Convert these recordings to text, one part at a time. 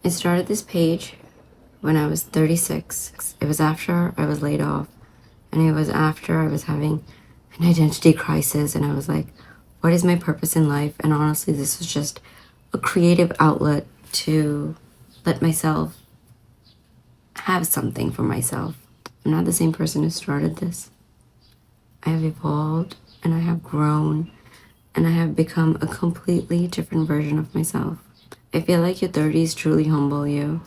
I started this page when I was 36. It was after I was laid off, and it was after I was having an identity crisis, and I was like, what is my purpose in life? And honestly, this was just a creative outlet to let myself have something for myself. I'm not the same person who started this. I have evolved, and I have grown, and I have become a completely different version of myself. I feel like your 30s truly humble you.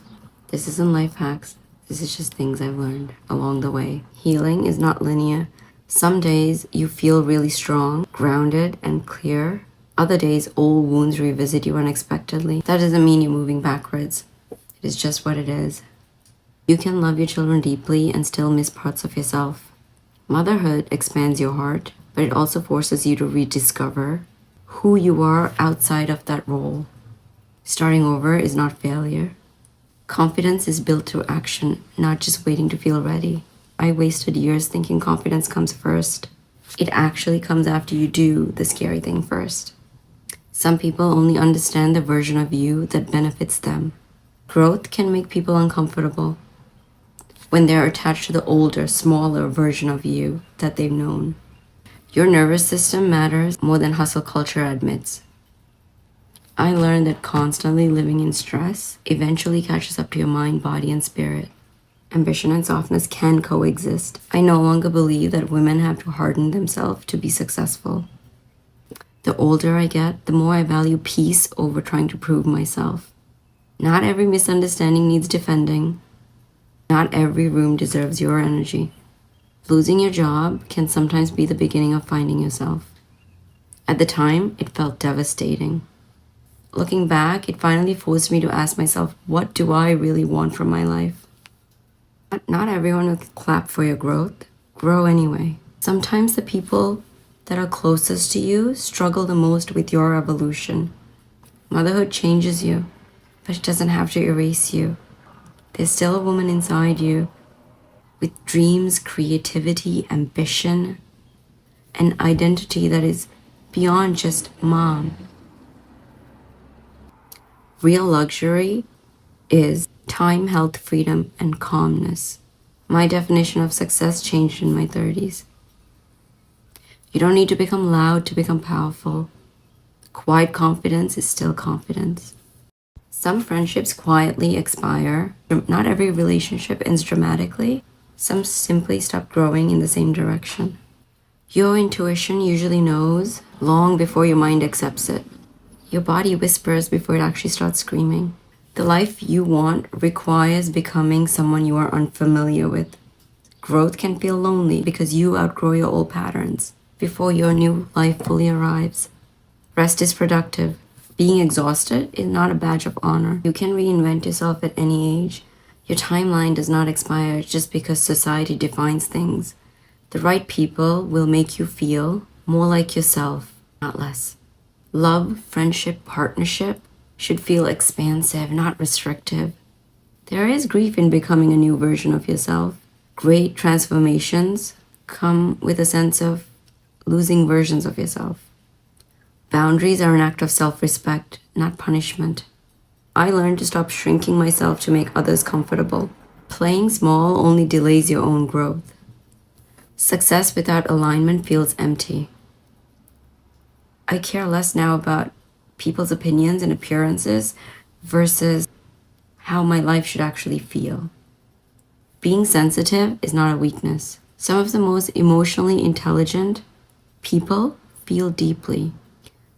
This isn't life hacks. This is just things I've learned along the way. Healing is not linear. Some days you feel really strong, grounded, and clear. Other days, old wounds revisit you unexpectedly. That doesn't mean you're moving backwards. It is just what it is. You can love your children deeply and still miss parts of yourself. Motherhood expands your heart, but it also forces you to rediscover who you are outside of that role. Starting over is not failure. Confidence is built through action, not just waiting to feel ready. I wasted years thinking confidence comes first. It actually comes after you do the scary thing first. Some people only understand the version of you that benefits them. Growth can make people uncomfortable when they're attached to the older, smaller version of you that they've known. Your nervous system matters more than hustle culture admits. I learned that constantly living in stress eventually catches up to your mind, body, and spirit. Ambition and softness can coexist. I no longer believe that women have to harden themselves to be successful. The older I get, the more I value peace over trying to prove myself. Not every misunderstanding needs defending. Not every room deserves your energy. Losing your job can sometimes be the beginning of finding yourself. At the time, it felt devastating. Looking back, it finally forced me to ask myself, what do I really want from my life? Not everyone will clap for your growth. Grow anyway. Sometimes the people that are closest to you struggle the most with your evolution. Motherhood changes you, but it doesn't have to erase you. There's still a woman inside you with dreams, creativity, ambition, an identity that is beyond just mom. Real luxury is time, health, freedom, and calmness. My definition of success changed in my 30s. You don't need to become loud to become powerful. Quiet confidence is still confidence. Some friendships quietly expire. Not every relationship ends dramatically. Some simply stop growing in the same direction. Your intuition usually knows long before your mind accepts it. Your body whispers before it actually starts screaming. The life you want requires becoming someone you are unfamiliar with. Growth can feel lonely because you outgrow your old patterns before your new life fully arrives. Rest is productive. Being exhausted is not a badge of honor. You can reinvent yourself at any age. Your timeline does not expire just because society defines things. The right people will make you feel more like yourself, not less. Love, friendship, partnership should feel expansive, not restrictive. There is grief in becoming a new version of yourself. Great transformations come with a sense of losing versions of yourself. Boundaries are an act of self-respect, not punishment. I learned to stop shrinking myself to make others comfortable. Playing small only delays your own growth. Success without alignment feels empty. I care less now about people's opinions and appearances versus how my life should actually feel. Being sensitive is not a weakness. Some of the most emotionally intelligent people feel deeply.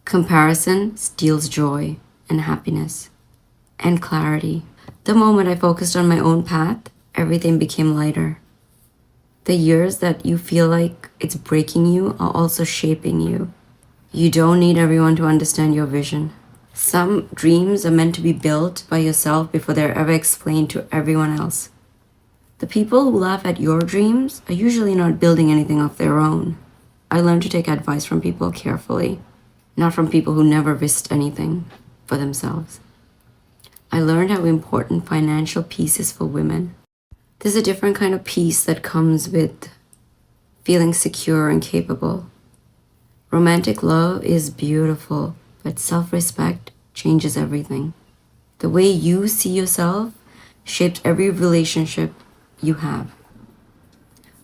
Comparison steals joy and happiness and clarity. The moment I focused on my own path, everything became lighter. The years that you feel like it's breaking you are also shaping you. You don't need everyone to understand your vision. Some dreams are meant to be built by yourself before they're ever explained to everyone else. The people who laugh at your dreams are usually not building anything of their own. I learned to take advice from people carefully, not from people who never risked anything for themselves. I learned how important financial peace is for women. There's a different kind of peace that comes with feeling secure and capable. Romantic love is beautiful, but self-respect changes everything. The way you see yourself shapes every relationship you have.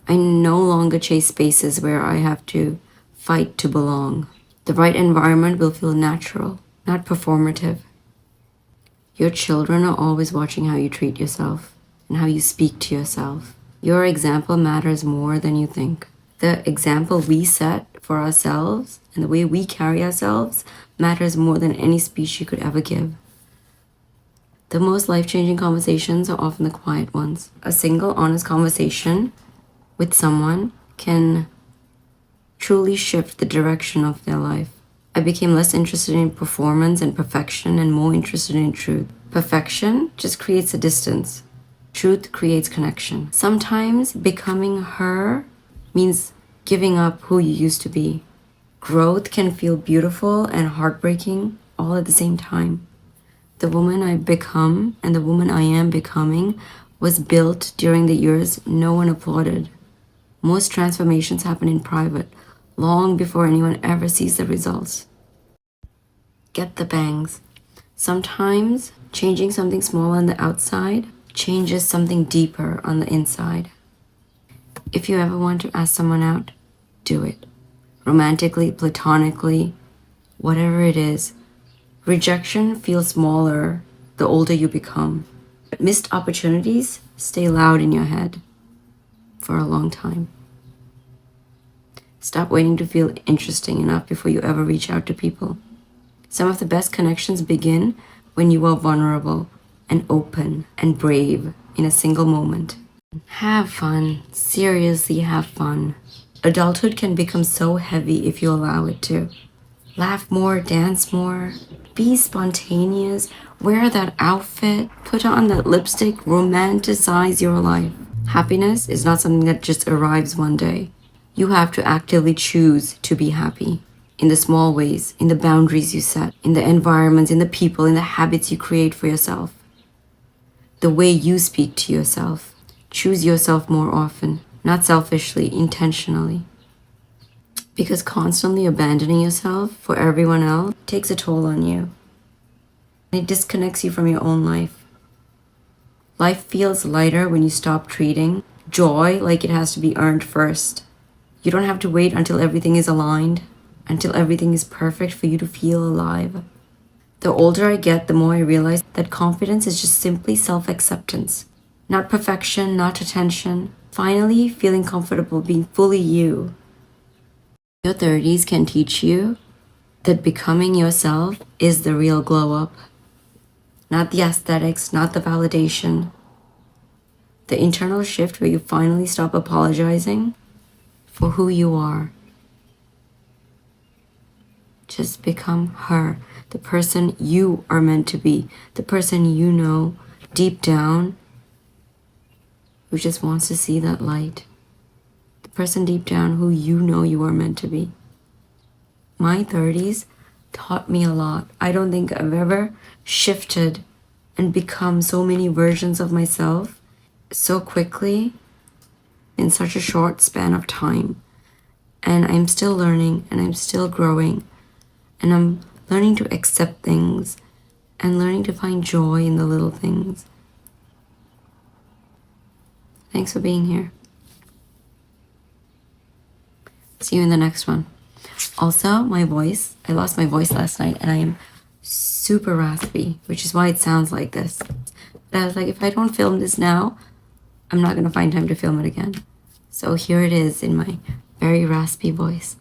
I no longer chase spaces where I have to fight to belong. The right environment will feel natural, not performative. Your children are always watching how you treat yourself and how you speak to yourself. Your example matters more than you think. The example we set for ourselves and the way we carry ourselves matters more than any speech you could ever give. The most life-changing conversations are often the quiet ones. A single, honest conversation with someone can truly shift the direction of their life. I became less interested in performance and perfection and more interested in truth. Perfection just creates a distance. Truth creates connection. Sometimes becoming her means giving up who you used to be. Growth can feel beautiful and heartbreaking all at the same time. The woman I've become and the woman I am becoming was built during the years no one applauded. Most transformations happen in private, long before anyone ever sees the results. Get the bangs. Sometimes changing something small on the outside changes something deeper on the inside. If you ever want to ask someone out, do it. Romantically, platonically, whatever it is. Rejection feels smaller the older you become. But missed opportunities stay loud in your head for a long time. Stop waiting to feel interesting enough before you ever reach out to people. Some of the best connections begin when you are vulnerable and open and brave in a single moment. Have fun. Seriously, have fun. Adulthood can become so heavy if you allow it to. Laugh more, dance more, be spontaneous, wear that outfit, put on that lipstick, romanticize your life. Happiness is not something that just arrives one day. You have to actively choose to be happy. In the small ways, in the boundaries you set, in the environments, in the people, in the habits you create for yourself. The way you speak to yourself. Choose yourself more often, not selfishly, intentionally. Because constantly abandoning yourself for everyone else takes a toll on you. It disconnects you from your own life. Life feels lighter when you stop treating joy like it has to be earned first. You don't have to wait until everything is aligned, until everything is perfect for you to feel alive. The older I get, the more I realize that confidence is just simply self-acceptance. Not perfection, not attention. Finally, feeling comfortable being fully you. Your 30s can teach you that becoming yourself is the real glow up. Not the aesthetics, not the validation. The internal shift where you finally stop apologizing for who you are. Just become her, the person you are meant to be, the person you know deep down who just wants to see that light. The person deep down who you know you are meant to be. My 30s taught me a lot. I don't think I've ever shifted and become so many versions of myself so quickly in such a short span of time. And I'm still learning and I'm still growing. And I'm learning to accept things and learning to find joy in the little things. Thanks for being here. See you in the next one. Also, my voice. I lost my voice last night and I am super raspy, which is why it sounds like this. But I was like, if I don't film this now, I'm not going to find time to film it again. So here it is in my very raspy voice.